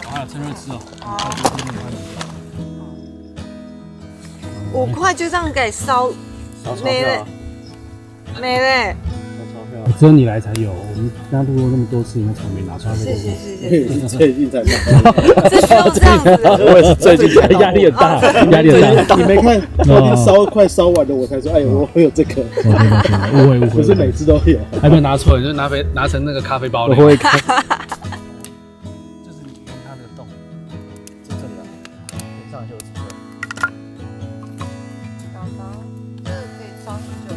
啊，趁热吃哦。5块就这样给烧没了，没了。只有你来才有，我们刚录过那么多次，你从没拿出来过。是，最近才拿。这需要这样子的。我也是最近压力很大，压力很大。你没看，我已经快烧完了，我才说，哎，我有这个。误会，不是每次都有。还没有拿错，你就拿成那个咖啡包了。我会看。就是你用它那个洞，这里啊，点上就有机会。这个可以烧很久。